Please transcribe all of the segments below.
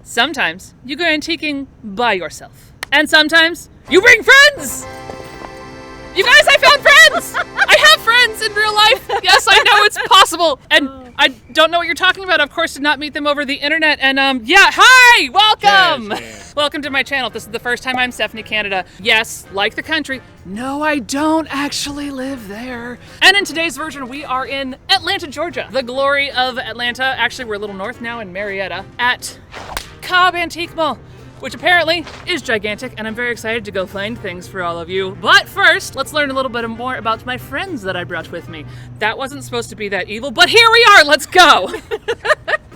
Sometimes you go antiquing by yourself. And sometimes you bring friends! You guys, I found friends! I have friends in real life! Yes, I know it's possible! And I don't know what you're talking about. Of course, did not meet them over the internet. And yeah, hi! Welcome! Yes. Welcome to my channel. If this is the first time I'm Stephanie Canada. Yes, like the country. No, I don't actually live there. And in today's version, we are in Atlanta, Georgia. The glory of Atlanta. Actually, we're a little north now in Marietta at Cobb Antique Mall, which apparently is gigantic, and I'm very excited to go find things for all of you. But first, let's learn a little bit more about my friends that I brought with me. That wasn't supposed to be that evil, but here we are, let's go!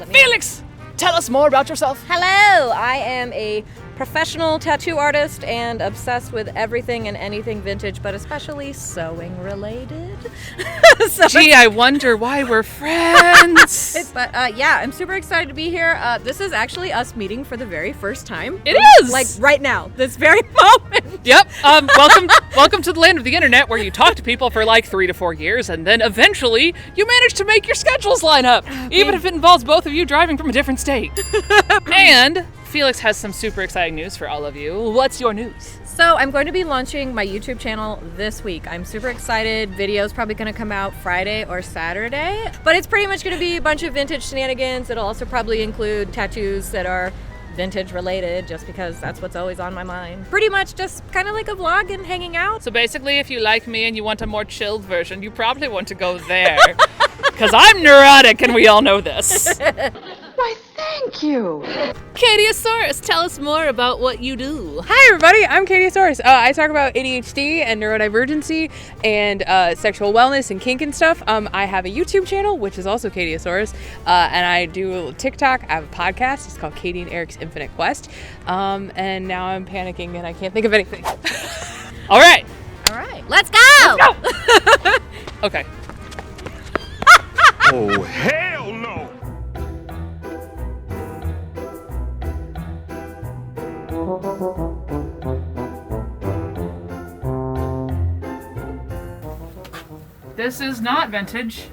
Felix, tell us more about yourself. Hello, I am a professional tattoo artist and obsessed with everything and anything vintage, but especially sewing related. Gee, I wonder why we're friends. Yeah, I'm super excited to be here. This is actually us meeting for the very first time. It is! Like right now, this very moment. Yep, welcome to the land of the internet where you talk to people for like 3 to 4 years and then eventually you manage to make your schedules line up, even if it involves both of you driving from a different state. And Felix has some super exciting news for all of you. What's your news? So I'm going to be launching my YouTube channel this week. I'm super excited. Video's probably going to come out Friday or Saturday, but it's pretty much going to be a bunch of vintage shenanigans. It'll also probably include tattoos that are vintage related, just because that's what's always on my mind. Pretty much just kind of like a vlog and hanging out. So basically, if you like me and you want a more chilled version, you probably want to go there. Because I'm neurotic and we all know this. Why, thank you. CatieOSaurus, tell us more about what you do. Hi, everybody. I'm CatieOSaurus. I talk about ADHD and neurodivergency and sexual wellness and kink and stuff. I have a YouTube channel, which is also CatieOSaurus, and I do TikTok. I have a podcast. It's called Katie and Eric's Infinite Quest. And now I'm panicking and I can't think of anything. All right. Let's go! Let's go! Okay. Oh, hell no! This is not vintage.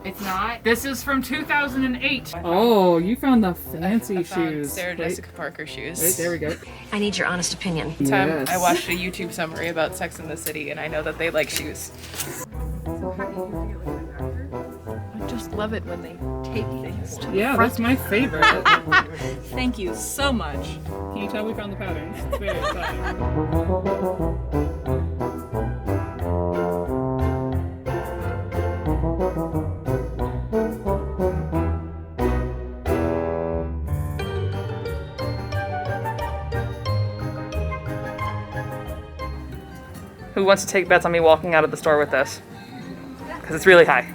It's not. This is from 2008. Oh, you found the fancy shoes. Sarah Jessica Parker shoes. Wait, there we go. I need your honest opinion. Time I watched a YouTube summary about Sex in the City, and I know that they like shoes. I just love it when they take things to Yeah, that's my favorite. Thank you so much. Can you tell we found the patterns? It's very exciting. Who wants to take bets on me walking out of the store with this? Because it's really high.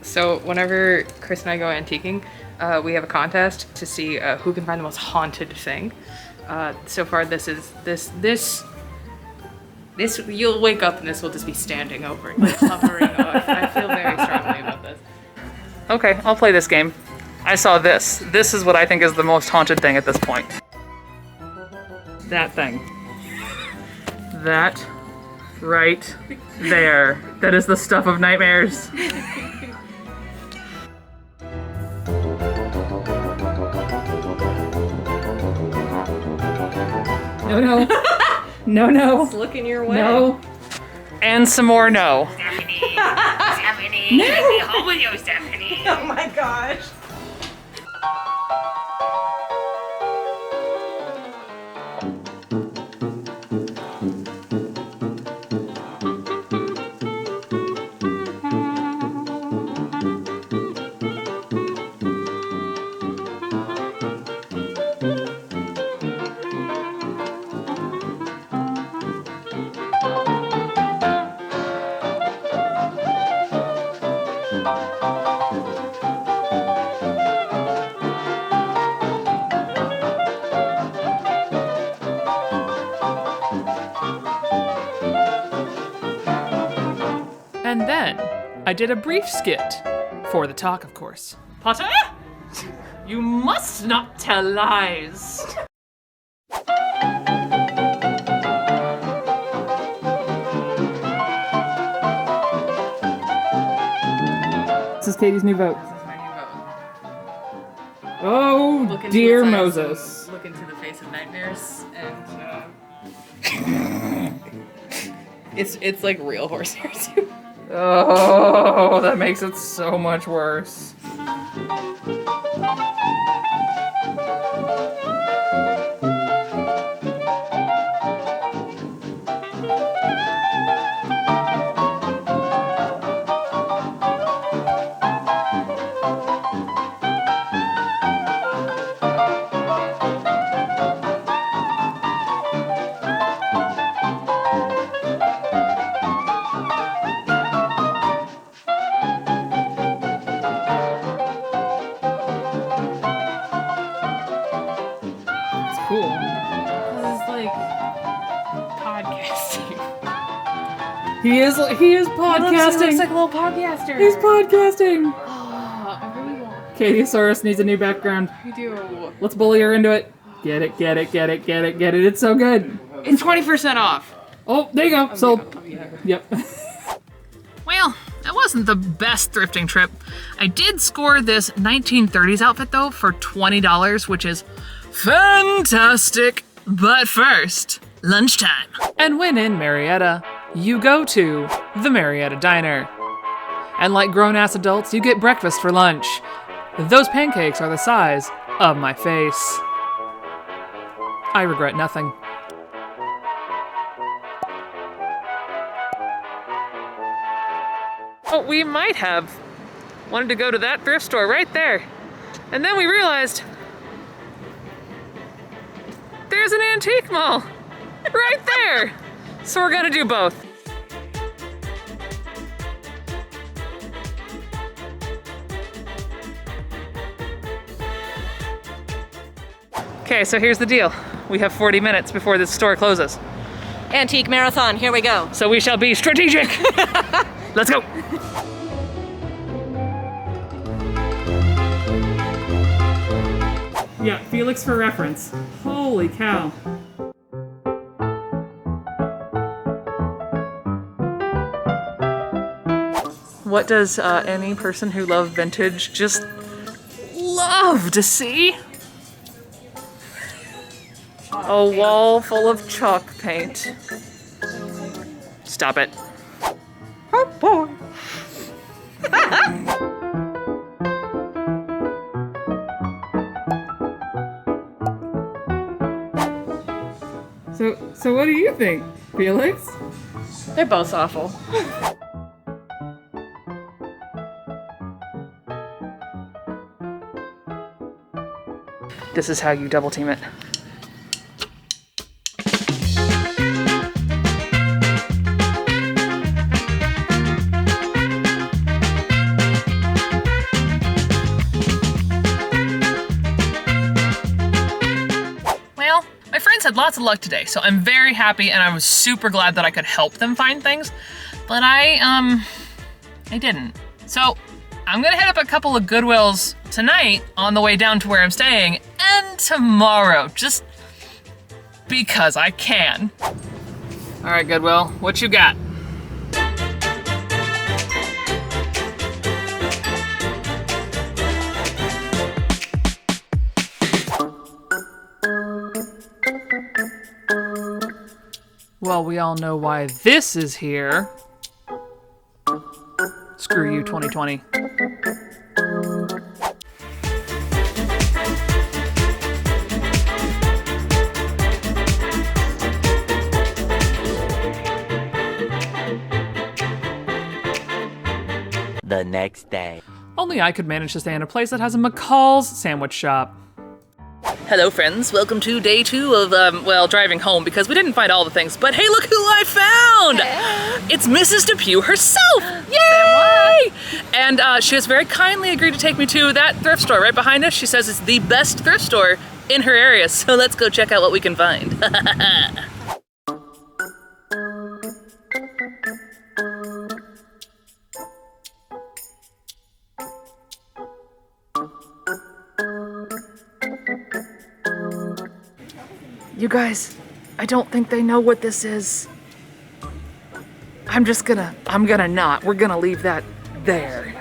So whenever Chris and I go antiquing, we have a contest to see who can find the most haunted thing. So far, this you'll wake up and this will just be standing over you, hovering off. I feel very strongly about this. Okay, I'll play this game. I saw this. This is what I think is the most haunted thing at this point. That thing. That right there. That is the stuff of nightmares. No. No. It's looking your way. No. And some more no. Stephanie, no. Take me home with you, Stephanie. Oh my gosh. And then I did a brief skit for the talk, of course. Potter, you must not tell lies. This is Katie's new vote. This is my new vote. Oh, Look into dear its eyes Moses. and look into the face of nightmares, and it's like real horsehair too. Oh, that makes it so much worse. Cool. This is like podcasting. He is podcasting. He looks like a little podcaster. He's podcasting. Oh, I really want. CatieOSaurus needs a new background. I do. Let's bully her into it. Get it, get it, get it, get it, get it. It's so good. It's 20% off. Oh, there you go. Sold. Yep. Well, that wasn't the best thrifting trip. I did score this 1930s outfit though for $20, which is fantastic. But first, lunchtime. And when in Marietta, you go to the Marietta Diner. And like grown-ass adults, you get breakfast for lunch. Those pancakes are the size of my face. I regret nothing. Oh, we might have wanted to go to that thrift store right there. And then we realized there's an antique mall right there. So we're gonna do both. Okay, so here's the deal. We have 40 minutes before this store closes. Antique marathon, here we go. So we shall be strategic. Let's go. Yeah, Felix for reference. Holy cow. What does any person who loves vintage just love to see? A wall full of chalk paint. Stop it. Oh boy. So what do you think, Felix? They're both awful. This is how you double team it. Well, my friends had lots of luck today, so I'm very happy and I was super glad that I could help them find things, but I didn't. So I'm gonna hit up a couple of Goodwills tonight on the way down to where I'm staying, and tomorrow, just because I can. All right, Goodwill, what you got? Well, we all know why this is here. Screw you, 2020. The next day. Only I could manage to stay in a place that has a McCall's sandwich shop. Hello, friends. Welcome to day 2 of, well, driving home because we didn't find all the things. But hey, look who I found! Hey. It's Mrs. Depew herself! Yay! And she has very kindly agreed to take me to that thrift store right behind us. She says it's the best thrift store in her area. So let's go check out what we can find. You guys, I don't think they know what this is. I'm gonna not. We're gonna leave that there.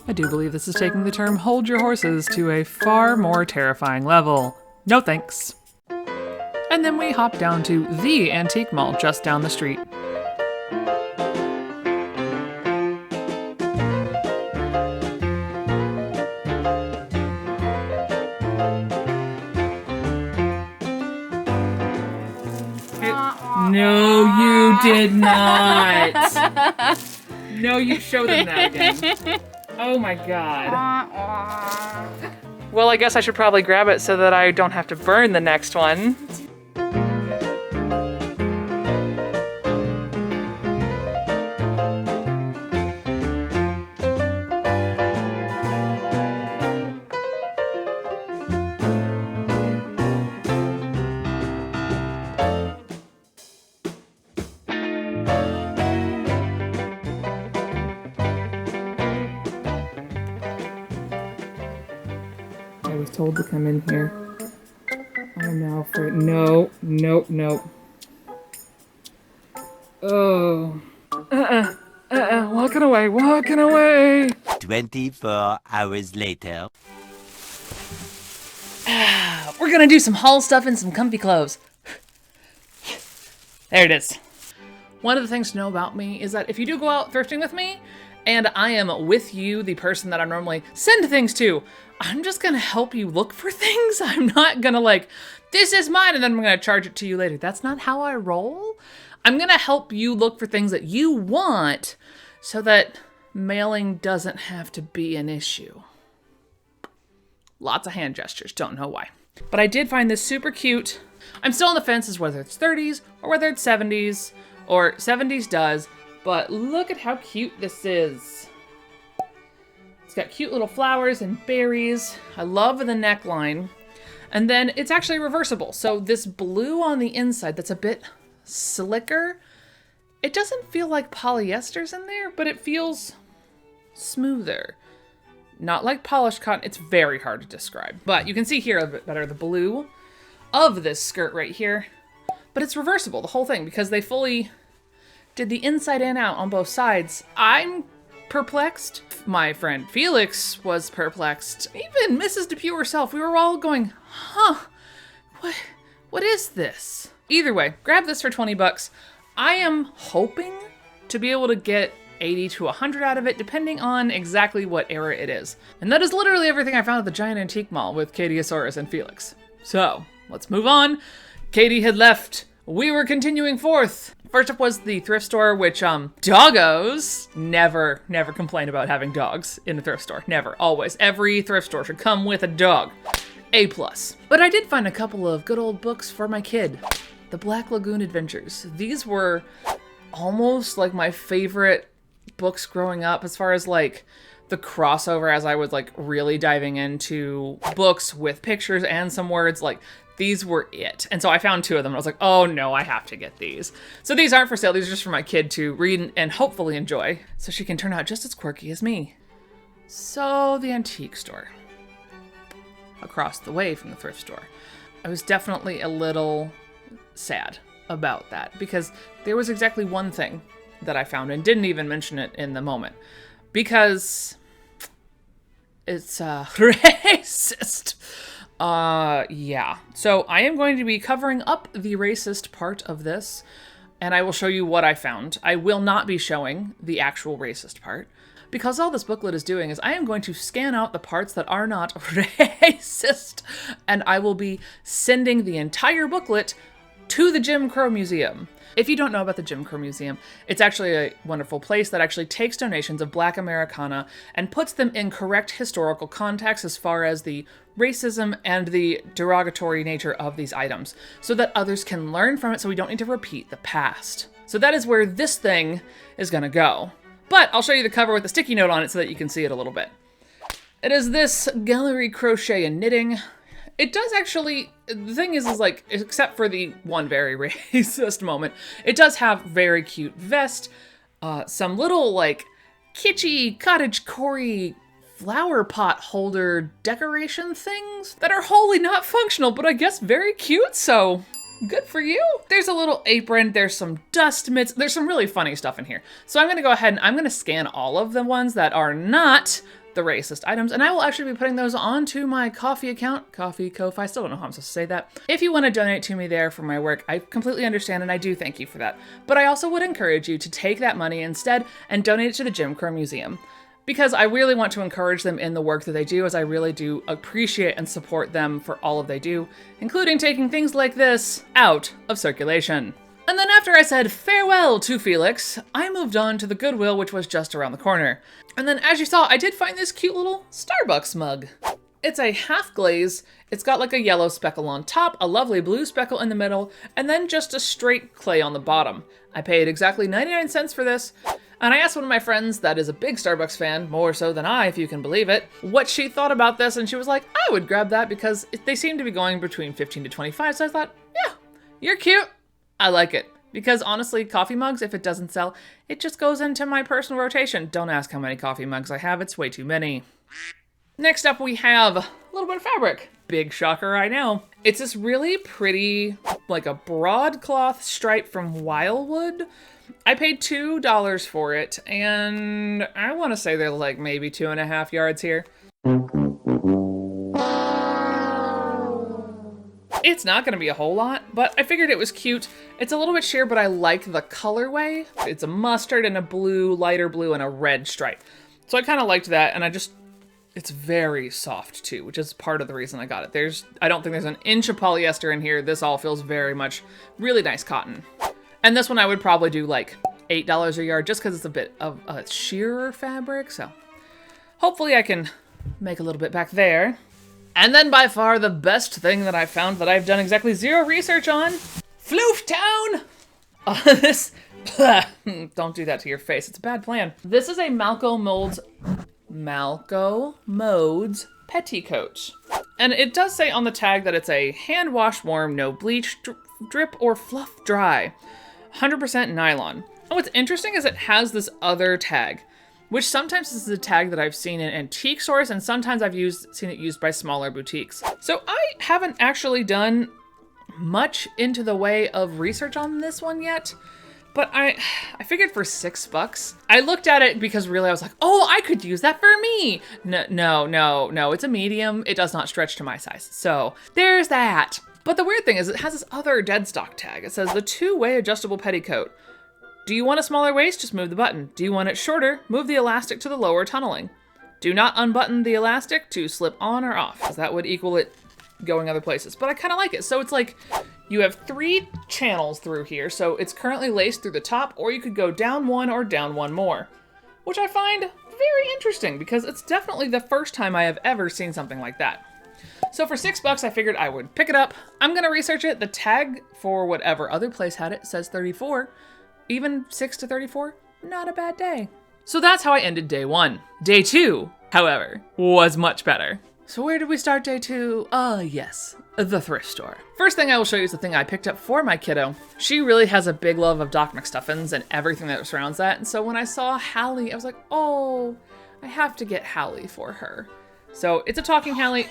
I do believe this is taking the term hold your horses to a far more terrifying level. No thanks. And then we hop down to the antique mall just down the street. No, you did not. No, you showed them that again. Oh my god. Well, I guess I should probably grab it so that I don't have to burn the next one. I was told to come in here. I'm now afraid. No, nope, nope. Oh. Walking away, walking away. 24 hours later. We're gonna do some haul stuff and some comfy clothes. There it is. One of the things to know about me is that if you do go out thrifting with me, and I am with you, the person that I normally send things to, I'm just gonna help you look for things. I'm not gonna like, this is mine, and then I'm gonna charge it to you later. That's not how I roll. I'm gonna help you look for things that you want so that mailing doesn't have to be an issue. Lots of hand gestures, don't know why. But I did find this super cute. I'm still on the fence as whether it's 30s or whether it's 70s, or 70s does, but look at how cute this is. It's got cute little flowers and berries. I love the neckline. And then it's actually reversible. So this blue on the inside that's a bit slicker, it doesn't feel like polyester's in there, but it feels smoother. Not like polished cotton. It's very hard to describe. But you can see here a bit better the blue of this skirt right here. But it's reversible, the whole thing, because they fully did the inside and out on both sides. I'm perplexed. My friend Felix was perplexed. Even Mrs. Depew herself. We were all going, huh, what is this? Either way, grab this for 20 bucks. I am hoping to be able to get 80 to 100 out of it, depending on exactly what era it is. And that is literally everything I found at the giant antique mall with CatieOSaurus and Felix. So, let's move on. Katie had left. We were continuing forth. First up was the thrift store, which, doggos never complain about having dogs in a thrift store. Never, always. Every thrift store should come with a dog. A+. But I did find a couple of good old books for my kid. The Black Lagoon Adventures. These were almost like my favorite books growing up, as far as like the crossover as I was like really diving into books with pictures and some words. Like, these were it. And so I found two of them and I was like, oh no, I have to get these. So these aren't for sale. These are just for my kid to read and hopefully enjoy, so she can turn out just as quirky as me. So the antique store across the way from the thrift store. I was definitely a little sad about that, because there was exactly one thing that I found and didn't even mention it in the moment, because it's racist. Yeah. So I am going to be covering up the racist part of this, and I will show you what I found. I will not be showing the actual racist part, because all this booklet is doing is I am going to scan out the parts that are not racist, and I will be sending the entire booklet to the Jim Crow Museum. If you don't know about the Jim Crow Museum, it's actually a wonderful place that actually takes donations of Black Americana and puts them in correct historical context as far as the racism and the derogatory nature of these items, so that others can learn from it, so we don't need to repeat the past. So that is where this thing is gonna go. But I'll show you the cover with a sticky note on it so that you can see it a little bit. It is this gallery crochet and knitting. It does actually, the thing is like, except for the one very racist moment, it does have very cute vest, some little like kitschy cottagecore flower pot holder decoration things that are wholly not functional, but I guess very cute, so good for you. There's a little apron, there's some dust mitts, there's some really funny stuff in here. So I'm gonna go ahead and I'm gonna scan all of the ones that are not the racist items, and I will actually be putting those onto my Ko-fi account, Ko-fi, Ko-fi, I still don't know how I'm supposed to say that. If you want to donate to me there for my work, I completely understand, and I do thank you for that. But I also would encourage you to take that money instead and donate it to the Jim Crow Museum, because I really want to encourage them in the work that they do, as I really do appreciate and support them for all of they do, including taking things like this out of circulation. And then after I said farewell to Felix, I moved on to the Goodwill, which was just around the corner. And then as you saw, I did find this cute little Starbucks mug. It's a half glaze, it's got like a yellow speckle on top, a lovely blue speckle in the middle, and then just a straight clay on the bottom. I paid exactly 99 cents for this, and I asked one of my friends that is a big Starbucks fan, more so than I, if you can believe it, what she thought about this, and she was like, I would grab that because they seem to be going between 15 to 25, so I thought, yeah, you're cute. I like it. Because honestly, coffee mugs, if it doesn't sell, it just goes into my personal rotation. Don't ask how many coffee mugs I have, it's way too many. Next up we have a little bit of fabric. Big shocker, I know. It's this really pretty, like a broadcloth stripe from Wildwood. I paid $2 for it, and I want to say they're like maybe 2.5 yards here. It's not going to be a whole lot, but I figured it was cute. It's a little bit sheer, but I like the colorway. It's a mustard and a blue, lighter blue, and a red stripe. So I kind of liked that, and it's very soft too, which is part of the reason I got it. I don't think there's an inch of polyester in here. This all feels very much really nice cotton. And this one I would probably do like $8 a yard just because it's a bit of a sheerer fabric. So hopefully I can make a little bit back there. And then by far the best thing that I found that I've done exactly zero research on, Flooftown! Don't do that to your face, it's a bad plan. This is a Malco Modes petticoat. And it does say on the tag that it's a hand wash warm, no bleach, drip or fluff dry, 100% nylon. And what's interesting is it has this other tag, which sometimes is a tag that I've seen in antique stores, and sometimes I've seen it used by smaller boutiques. So I haven't actually done much into the way of research on this one yet, but I figured for $6. I looked at it because really I was like, oh, I could use that for me. No, it's a medium. It does not stretch to my size. So there's that. But the weird thing is it has this other dead stock tag. It says the 2-way adjustable petticoat. Do you want a smaller waist? Just move the button. Do you want it shorter? Move the elastic to the lower tunneling. Do not unbutton the elastic to slip on or off, because that would equal it going other places. But I kind of like it. So it's like you have 3 channels through here, so it's currently laced through the top, or you could go down one or down one more, which I find very interesting because it's definitely the first time I have ever seen something like that. So for $6, I figured I would pick it up. I'm going to research it. The tag for whatever other place had it says 34. Even 6 to 34, not a bad day. So that's how I ended day 1. Day 2, however, was much better. So where did we start day 2? Yes, the thrift store. First thing I will show you is the thing I picked up for my kiddo. She really has a big love of Doc McStuffins and everything that surrounds that. And so when I saw Hallie, I was like, oh, I have to get Hallie for her. So it's a talking Hallie.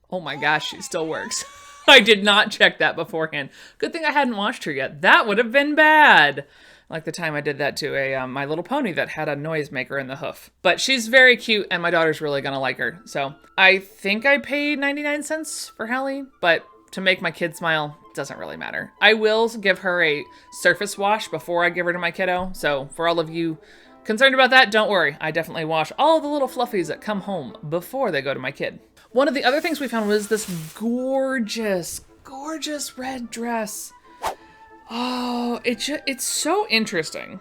Oh my gosh, she still works. I did not check that beforehand. Good thing I hadn't washed her yet. That would have been bad. Like the time I did that to a My Little Pony that had a noisemaker in the hoof. But she's very cute and my daughter's really gonna like her. So I think I paid 99 cents for Hallie, but to make my kid smile, doesn't really matter. I will give her a surface wash before I give her to my kiddo. So for all of you concerned about that, don't worry. I definitely wash all the little fluffies that come home before they go to my kid. One of the other things we found was this gorgeous red dress. Oh, it's so interesting.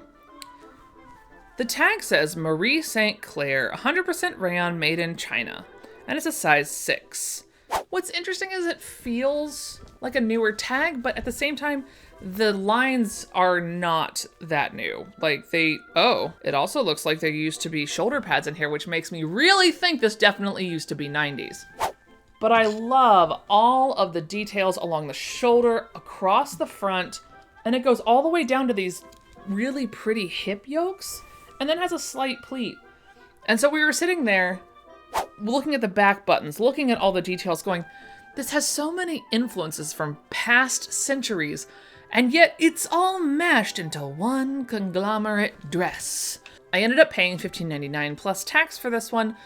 The tag says Marie St. Clair, 100% rayon made in China, and it's a size 6. What's interesting is it feels like a newer tag, but at the same time, the lines are not that new. Like it also looks like there used to be shoulder pads in here, which makes me really think this definitely used to be 90s. But I love all of the details along the shoulder, across the front, and it goes all the way down to these really pretty hip yokes, and then has a slight pleat. And so we were sitting there looking at the back buttons, looking at all the details, going, this has so many influences from past centuries, and yet it's all mashed into one conglomerate dress. I ended up paying $15.99 plus tax for this one,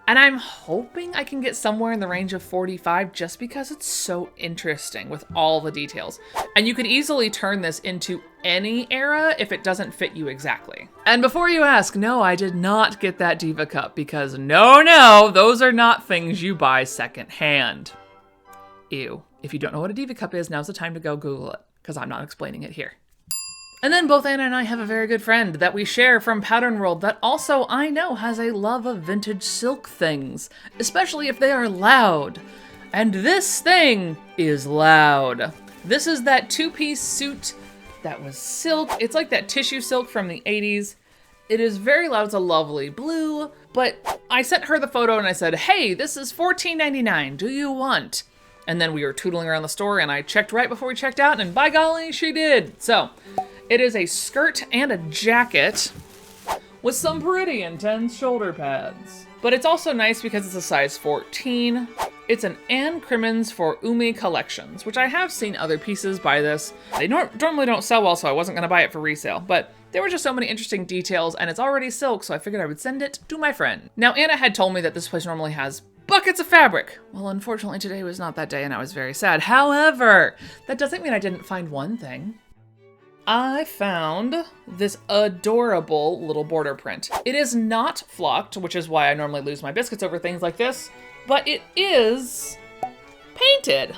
and I'm hoping I can get somewhere in the range of $45 just because it's so interesting with all the details. And you could easily turn this into any era if it doesn't fit you exactly. And before you ask, no, I did not get that Diva Cup because no, those are not things you buy secondhand. Ew. If you don't know what a Diva Cup is, now's the time to go Google it because I'm not explaining it here. And then both Anna and I have a very good friend that we share from Pattern World that also I know has a love of vintage silk things, especially if they are loud. And this thing is loud. This is that two-piece suit that was silk. It's like that tissue silk from the 80s. It is very loud. It's a lovely blue, but I sent her the photo and I said, hey, this is $14.99. Do you want? And then we were tootling around the store and I checked right before we checked out and by golly, she did. So it is a skirt and a jacket with some pretty intense shoulder pads. But it's also nice because it's a size 14. It's an Anne Crimmins for Umi Collections, which I have seen other pieces by this. They normally don't sell well, so I wasn't gonna buy it for resale, but there were just so many interesting details and it's already silk, so I figured I would send it to my friend. Now, Anna had told me that this place normally has buckets of fabric. Well, unfortunately today was not that day and I was very sad. However, that doesn't mean I didn't find one thing. I found this adorable little border print. It is not flocked, which is why I normally lose my biscuits over things like this, but it is painted.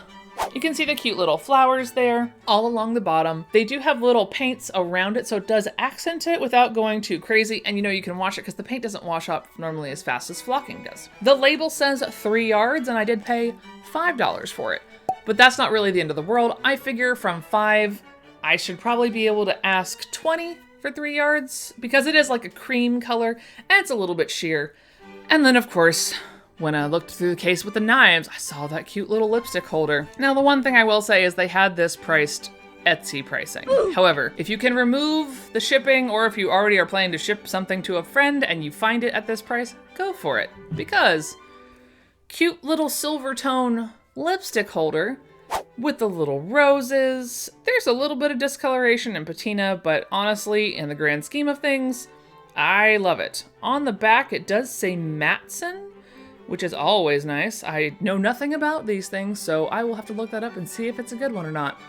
You can see the cute little flowers there all along the bottom. They do have little paints around it, so it does accent it without going too crazy. And you know, you can wash it because the paint doesn't wash up normally as fast as flocking does. The label says 3 yards and I did pay $5 for it, but that's not really the end of the world. I figure from 5, I should probably be able to ask 20 for 3 yards because it is like a cream color and it's a little bit sheer. And then of course, when I looked through the case with the knives, I saw that cute little lipstick holder. Now the one thing I will say is they had this priced Etsy pricing. However, if you can remove the shipping or if you already are planning to ship something to a friend and you find it at this price, go for it. Because cute little silver tone lipstick holder with the little roses. There's a little bit of discoloration and patina, but honestly, in the grand scheme of things, I love it. On the back, it does say Matson, which is always nice. I know nothing about these things, so I will have to look that up and see if it's a good one or not.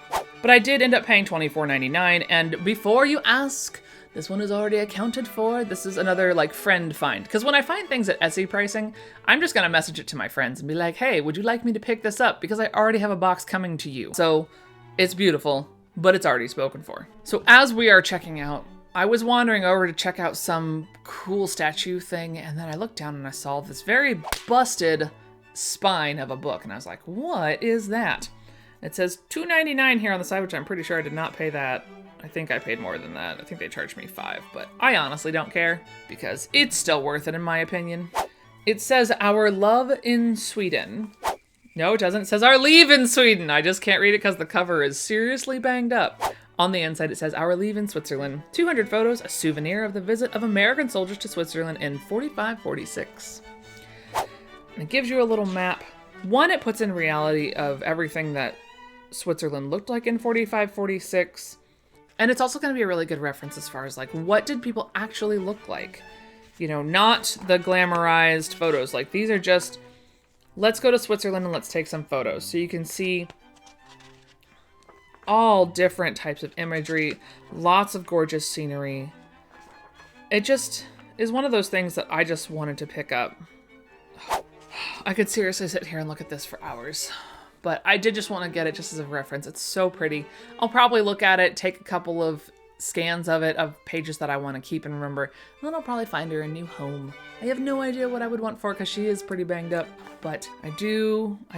But I did end up paying $24.99, and before you ask, this one is already accounted for. This is another like friend find. Because when I find things at Etsy pricing, I'm just gonna message it to my friends and be like, hey, would you like me to pick this up? Because I already have a box coming to you. So it's beautiful, but it's already spoken for. So as we are checking out, I was wandering over to check out some cool statue thing, and then I looked down and I saw this very busted spine of a book, and I was like, what is that? It says $2.99 here on the side, which I'm pretty sure I did not pay that. I think I paid more than that. I think they charged me $5, but I honestly don't care because it's still worth it in my opinion. It says Our Love in Sweden. No, it doesn't. It says Our Leave in Sweden. I just can't read it because the cover is seriously banged up. On the inside, it says Our Leave in Switzerland. 200 photos, a souvenir of the visit of American soldiers to Switzerland in 45-46. And it gives you a little map. One, it puts in reality of everything that Switzerland looked like in 45-46. And it's also going to be a really good reference as far as like, what did people actually look like? You know, not the glamorized photos. Like these are just, let's go to Switzerland and let's take some photos. So you can see all different types of imagery, lots of gorgeous scenery. It just is one of those things that I just wanted to pick up. I could seriously sit here and look at this for hours. But I did just want to get it just as a reference. It's so pretty. I'll probably look at it, take a couple of scans of it, of pages that I want to keep and remember, and then I'll probably find her a new home. I have no idea what I would want for her because she is pretty banged up, but I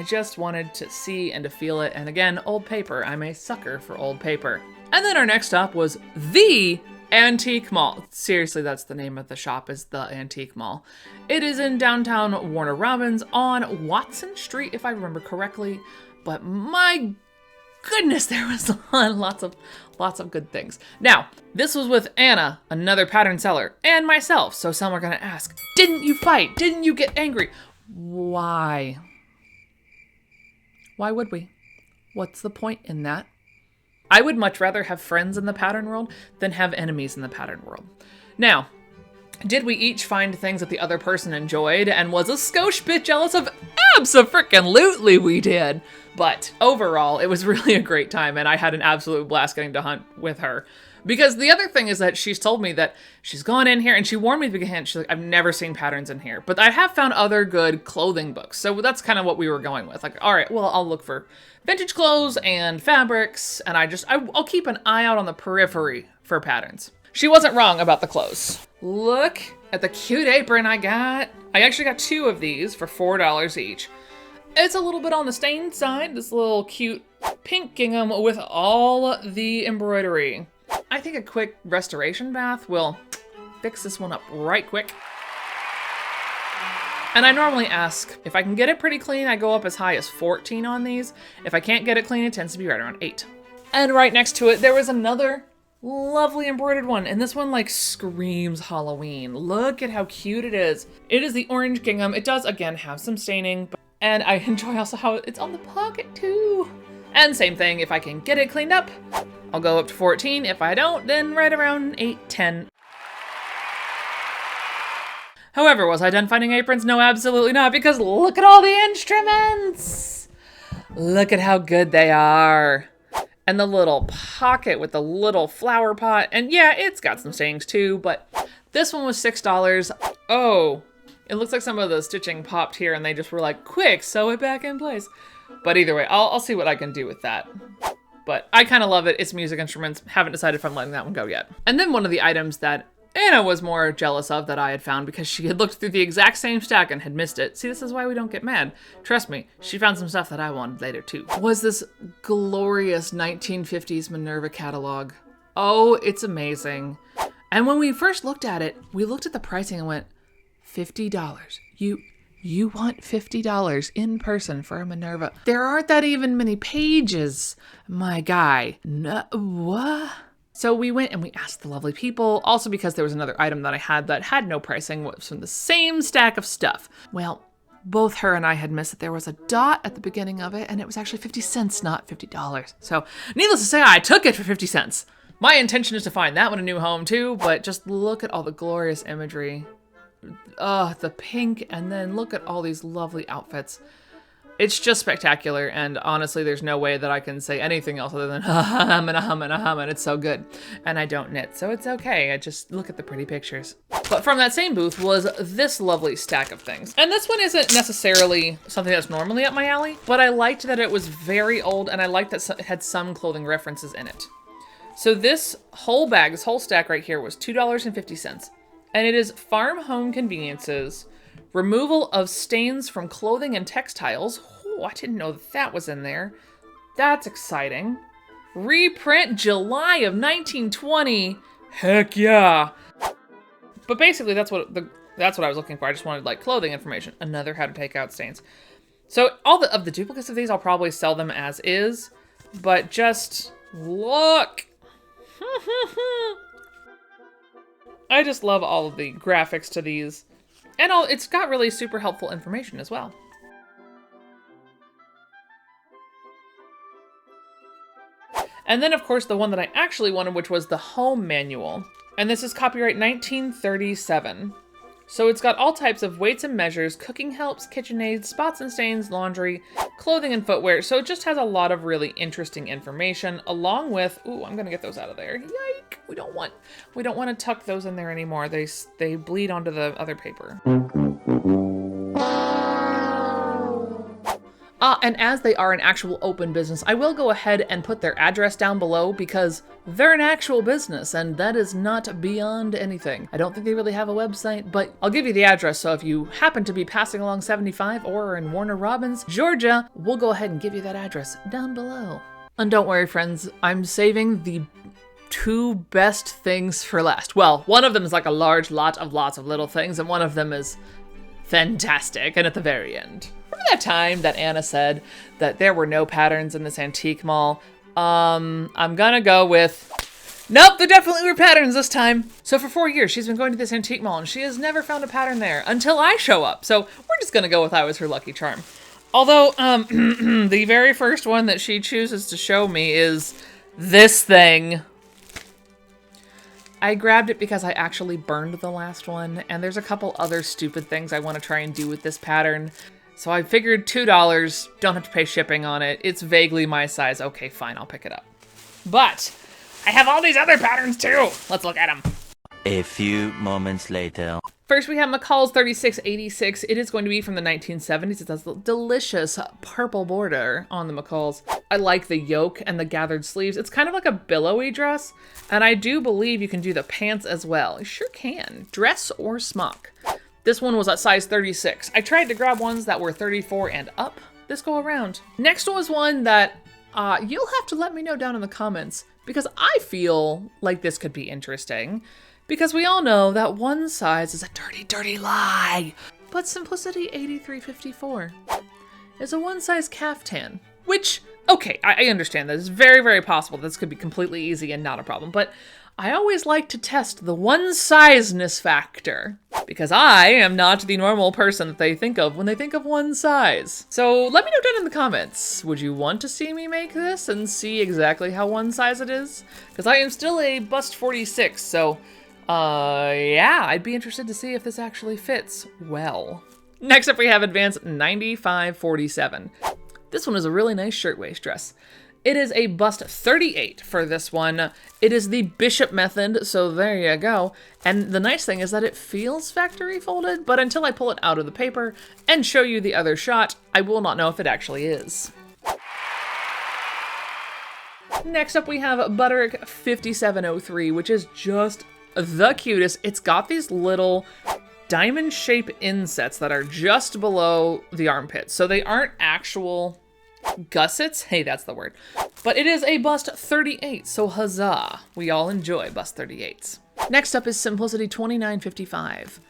just wanted to see and to feel it. And again, old paper. I'm a sucker for old paper. And then our next stop was the Antique Mall. Seriously, that's the name of the shop, is the Antique Mall. It is in downtown Warner Robins on Watson Street, if I remember correctly. But my goodness, there was lots of good things. Now, this was with Anna, another pattern seller, and myself. So some are gonna ask, didn't you fight? Didn't you get angry? Why? Why would we? What's the point in that? I would much rather have friends in the pattern world than have enemies in the pattern world. Now, Did we each find things that the other person enjoyed and was a skosh bit jealous of? Abso-frickin-lutely we did. But overall, it was really a great time, and I had an absolute blast getting to hunt with her. Because the other thing is that she's told me that she's gone in here, and she warned me beforehand. She's like, I've never seen patterns in here, but I have found other good clothing books. So that's kind of what we were going with. Like, all right, well, I'll look for vintage clothes and fabrics, and I'll keep an eye out on the periphery for patterns. She wasn't wrong about the clothes. Look at the cute apron I got. I actually got 2 of these for $4 each. It's a little bit on the stained side, this little cute pink gingham with all the embroidery. I think a quick restoration bath will fix this one up right quick. And I normally ask, if I can get it pretty clean, I go up as high as 14 on these. If I can't get it clean, it tends to be right around 8. And right next to it, there was another lovely embroidered one, and this one like screams Halloween. Look at how cute it is. It is the orange gingham. It does again have some staining, and I enjoy also how it's on the pocket too. And same thing, if I can get it cleaned up, I'll go up to 14. If I don't, then right around 8, 10. However, was I done finding aprons? No, absolutely not, because look at all the instruments. Look at how good they are. And the little pocket with the little flower pot. And yeah, it's got some stains too, but this one was $6. Oh, it looks like some of the stitching popped here and they just were like, quick, sew it back in place. But either way, I'll see what I can do with that. But I kind of love it. It's music instruments. Haven't decided if I'm letting that one go yet. And then one of the items that Anna was more jealous of that I had found because she had looked through the exact same stack and had missed it. See, this is why we don't get mad. Trust me, she found some stuff that I wanted later too. Was this glorious 1950s Minerva catalog. Oh, it's amazing. And when we first looked at it, we looked at the pricing and went, $50. You want $50 in person for a Minerva? There aren't that even many pages, my guy. No, what? So we went and we asked the lovely people, also because there was another item that I had that had no pricing, was from the same stack of stuff. Well, both her and I had missed that there was a dot at the beginning of it, and it was actually 50 cents, not $50. So needless to say, I took it for 50 cents. My intention is to find that one a new home too, but just look at all the glorious imagery. The pink, and then look at all these lovely outfits. It's just spectacular, and honestly, there's no way that I can say anything else other than hum and it's so good. And I don't knit, so it's okay. I just look at the pretty pictures. But from that same booth was this lovely stack of things. And this one isn't necessarily something that's normally up my alley, but I liked that it was very old, and I liked that it had some clothing references in it. So this whole bag, this whole stack right here was $2.50. And it is Farm Home Conveniences, removal of stains from clothing and textiles. Oh, I didn't know that was in there. That's exciting. Reprint July of 1920. Heck yeah. But basically that's what I was looking for. I just wanted like clothing information. Another how to take out stains. So all of the duplicates of these, I'll probably sell them as is, but just look. I just love all of the graphics to these. And it's got really super helpful information as well. And then of course the one that I actually wanted, which was the home manual. And this is copyright 1937. So it's got all types of weights and measures, cooking helps, kitchen aids, spots and stains, laundry, clothing and footwear. So it just has a lot of really interesting information along with, ooh, I'm gonna get those out of there. Yike, we don't want to tuck those in there anymore. They bleed onto the other paper. And as they are an actual open business, I will go ahead and put their address down below because they're an actual business and that is not beyond anything. I don't think they really have a website, but I'll give you the address. So if you happen to be passing along 75 or in Warner Robins, Georgia, we'll go ahead and give you that address down below. And don't worry, friends, I'm saving the 2 best things for last. Well, one of them is like a large lot of lots of little things, and one of them is fantastic, and at the very end. Remember that time that Anna said that there were no patterns in this antique mall? I'm gonna go with, nope, there definitely were patterns this time. So for 4 years, she's been going to this antique mall and she has never found a pattern there until I show up. So we're just gonna go with I was her lucky charm. Although, the very first one that she chooses to show me is this thing. I grabbed it because I actually burned the last one, and there's a couple other stupid things I want to try and do with this pattern. So I figured $2, don't have to pay shipping on it. It's vaguely my size. Okay, fine, I'll pick it up. But I have all these other patterns too. Let's look at them. A few moments later. First, we have McCall's 3686. It is going to be from the 1970s. It has the delicious purple border on the McCall's. I like the yoke and the gathered sleeves. It's kind of like a billowy dress, and I do believe you can do the pants as well. You sure can. Dress or smock. This one was at size 36. I tried to grab ones that were 34 and up this go around. Next was one that you'll have to let me know down in the comments, because I feel like this could be interesting. Because we all know that one size is a dirty, dirty lie. But Simplicity 8354 is a one size caftan, which, okay, I understand that it's very, very possible this could be completely easy and not a problem, but I always like to test the one-sizeness factor, because I am not the normal person that they think of when they think of one size. So let me know down in the comments, would you want to see me make this and see exactly how one size it is? Because I am still a bust 46, so yeah, I'd be interested to see if this actually fits well. Next up we have Advance 9547. This one is a really nice shirtwaist dress. It is a bust 38 for this one. It is the Bishop method, so there you go. And the nice thing is that it feels factory folded, but until I pull it out of the paper and show you the other shot, I will not know if it actually is. Next up we have Butterick 5703, which is just the cutest. It's got these little diamond shape insets that are just below the armpit. So they aren't actual gussets. Hey, that's the word. But it is a bust 38, so huzzah. We all enjoy bust 38s. Next up is Simplicity 2955.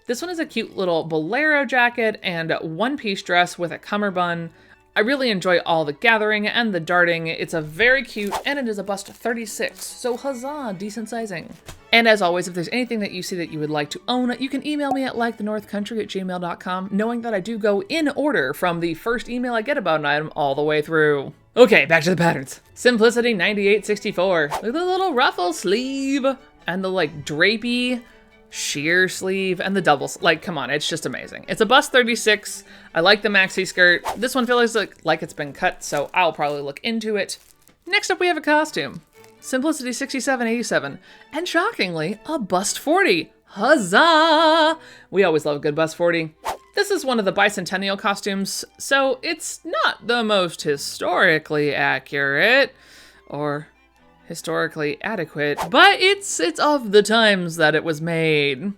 This one is a cute little bolero jacket and one-piece dress with a cummerbund. I really enjoy all the gathering and the darting. It's a very cute, and it is a bust 36, so huzzah, decent sizing. And as always, if there's anything that you see that you would like to own, you can email me at likethenorthcountry@gmail.com, knowing that I do go in order from the first email I get about an item all the way through. Okay, back to the patterns. Simplicity 9864. Look at the little ruffle sleeve and the like drapey sheer sleeve and the doubles. Like, come on, it's just amazing. It's a bust 36. I like the maxi skirt. This one feels like it's been cut, so I'll probably look into it. Next up, we have a costume. Simplicity 6787, and shockingly, a bust 40. Huzzah! We always love a good bust 40. This is one of the bicentennial costumes, so it's not the most historically accurate or historically adequate, but it's of the times that it was made.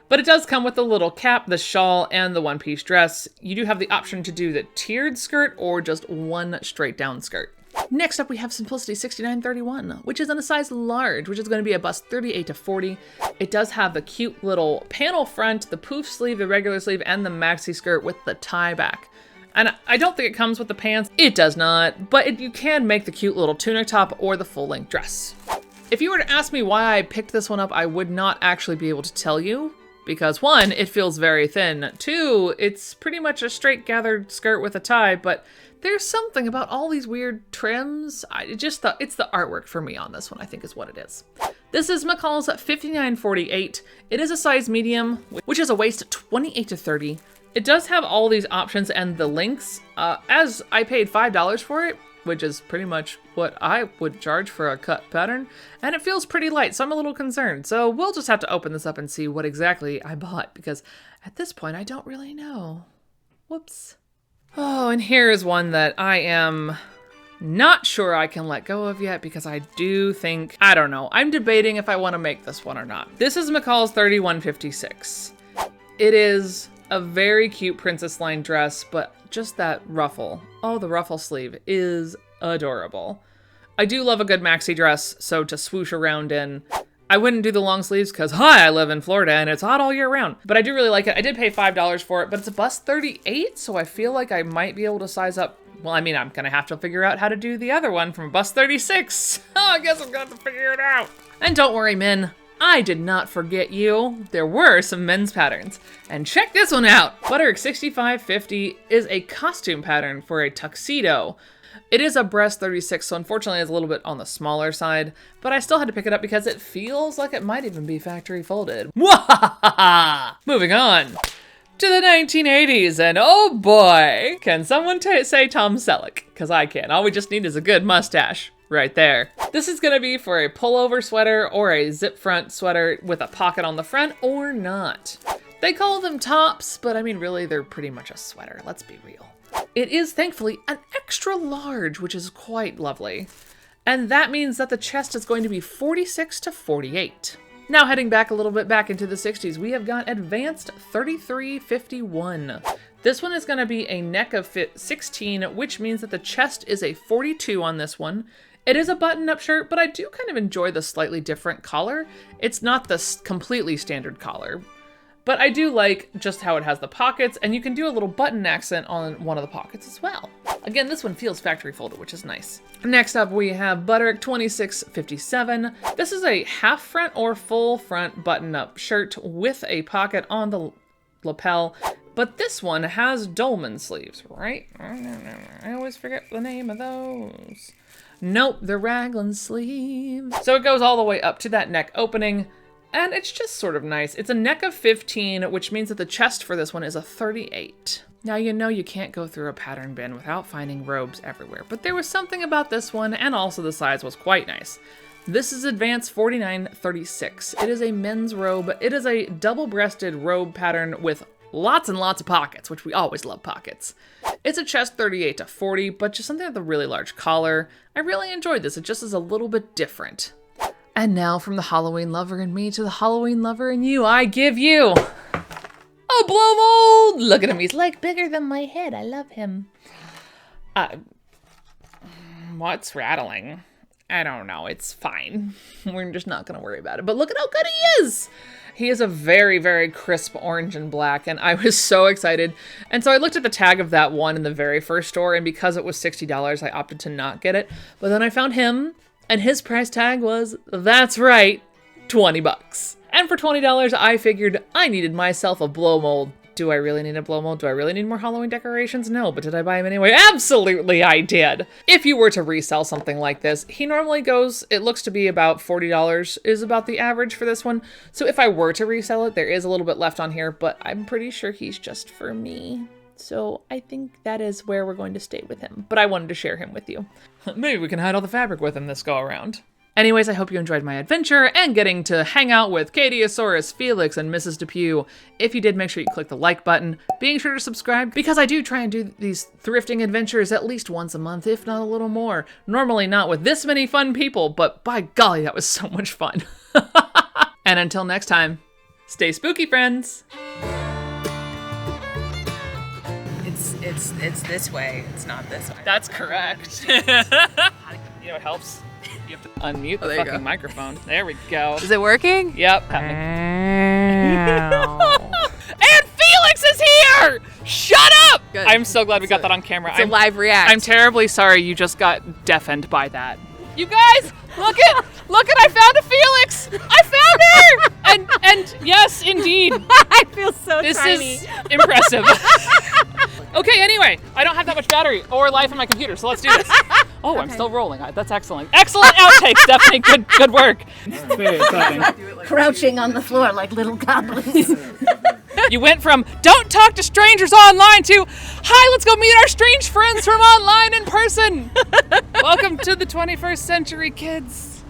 But it does come with the little cap, the shawl, and the one-piece dress. You do have the option to do the tiered skirt or just one straight down skirt. Next up, we have Simplicity 6931, which is in a size large, which is going to be a bust 38 to 40. It does have the cute little panel front, the poof sleeve, the regular sleeve, and the maxi skirt with the tie back. And I don't think it comes with the pants. It does not, but you can make the cute little tunic top or the full-length dress. If you were to ask me why I picked this one up, I would not actually be able to tell you. Because one, it feels very thin. Two, it's pretty much a straight gathered skirt with a tie, but there's something about all these weird trims. It's the artwork for me on this one, I think is what it is. This is McCall's 5948. It is a size medium, which is a waist 28 to 30. It does have all these options and the links. As I paid $5 for it, which is pretty much what I would charge for a cut pattern, and it feels pretty light, so I'm a little concerned. So we'll just have to open this up and see what exactly I bought, because at this point I don't really know. Whoops. Oh, and here is one that I am not sure I can let go of yet, because I do think, I don't know, I'm debating if I want to make this one or not. This is McCall's 3156. It is a very cute princess line dress, but just that ruffle. Oh, the ruffle sleeve is adorable. I do love a good maxi dress, so to swoosh around in. I wouldn't do the long sleeves because, hi, I live in Florida and it's hot all year round. But I do really like it. I did pay $5 for it, but it's a bust 38, so I feel like I might be able to size up. Well, I mean, I'm gonna have to figure out how to do the other one from bust 36. Oh, I guess I'm gonna have to figure it out. And don't worry, Min. I did not forget you. There were some men's patterns. And check this one out. Butterick 6550 is a costume pattern for a tuxedo. It is a breast 36, so unfortunately it's a little bit on the smaller side, but I still had to pick it up because it feels like it might even be factory folded. Mwahaha! Moving on to the 1980s, and oh boy, can someone say Tom Selleck? Because I can. All we just need is a good mustache. Right there. This is gonna be for a pullover sweater or a zip front sweater with a pocket on the front or not. They call them tops, but I mean really they're pretty much a sweater, let's be real. It is thankfully an extra large, which is quite lovely. And that means that the chest is going to be 46 to 48. Now heading back a little bit back into the 60s, we have got Advanced 3351. This one is going to be a neck of fit 16, which means that the chest is a 42 on this one. It is a button-up shirt, but I do kind of enjoy the slightly different collar. It's not the completely standard collar, but I do like just how it has the pockets, and you can do a little button accent on one of the pockets as well. Again, this one feels factory folded, which is nice. Next up, we have Butterick 2657. This is a half front or full front button-up shirt with a pocket on the lapel. But this one has dolman sleeves, right? I always forget the name of those. Nope, they're raglan sleeves. So it goes all the way up to that neck opening, and it's just sort of nice. It's a neck of 15, which means that the chest for this one is a 38. Now you know you can't go through a pattern bin without finding robes everywhere, but there was something about this one, and also the size was quite nice. This is Advanced 4936. It is a men's robe. It is a double-breasted robe pattern with lots and lots of pockets, which we always love pockets. It's a chest 38 to 40, but just something with a really large collar. I really enjoyed this. It just is a little bit different. And now from the Halloween lover in me to the Halloween lover in you, I give you a blow mold. Look at him. He's like bigger than my head. I love him. What's rattling? I don't know. It's fine. We're just not going to worry about it. But look at how good he is. He is a very, very crisp orange and black, and I was so excited. And so I looked at the tag of that one in the very first store, and because it was $60, I opted to not get it. But then I found him, and his price tag was, that's right, $20. And for $20, I figured I needed myself a blow mold. Do I really need a blow mold? Do I really need more Halloween decorations? No, but did I buy him anyway? Absolutely I did. If you were to resell something like this, he normally goes, it looks to be about $40 is about the average for this one. So if I were to resell it, there is a little bit left on here, but I'm pretty sure he's just for me. So I think that is where we're going to stay with him, but I wanted to share him with you. Maybe we can hide all the fabric with him this go around. Anyways, I hope you enjoyed my adventure and getting to hang out with CatieOSaurus, Felix, and Mrs. Depew. If you did, make sure you click the like button. Being sure to subscribe because I do try and do these thrifting adventures at least once a month, if not a little more. Normally not with this many fun people, but by golly, that was so much fun. And until next time, stay spooky, friends. It's this way. It's not this way. That's correct. You know what helps? You have to unmute the fucking microphone. There we go. Is it working? Yep. And Felix is here! Shut up! Good. I'm so glad we got that on camera. It's a live react. I'm terribly sorry you just got deafened by that. You guys, look at, I found a Felix! I found her! And yes, indeed. I feel so This tiny. is impressive. Okay, anyway, I don't have that much battery or life in my computer, so let's do this. Oh, I'm still rolling. That's excellent. Excellent outtakes, Stephanie. Good work. Crouching on the floor like little goblins. You went from don't talk to strangers online to hi, let's go meet our strange friends from online in person. Welcome to the 21st century, kids.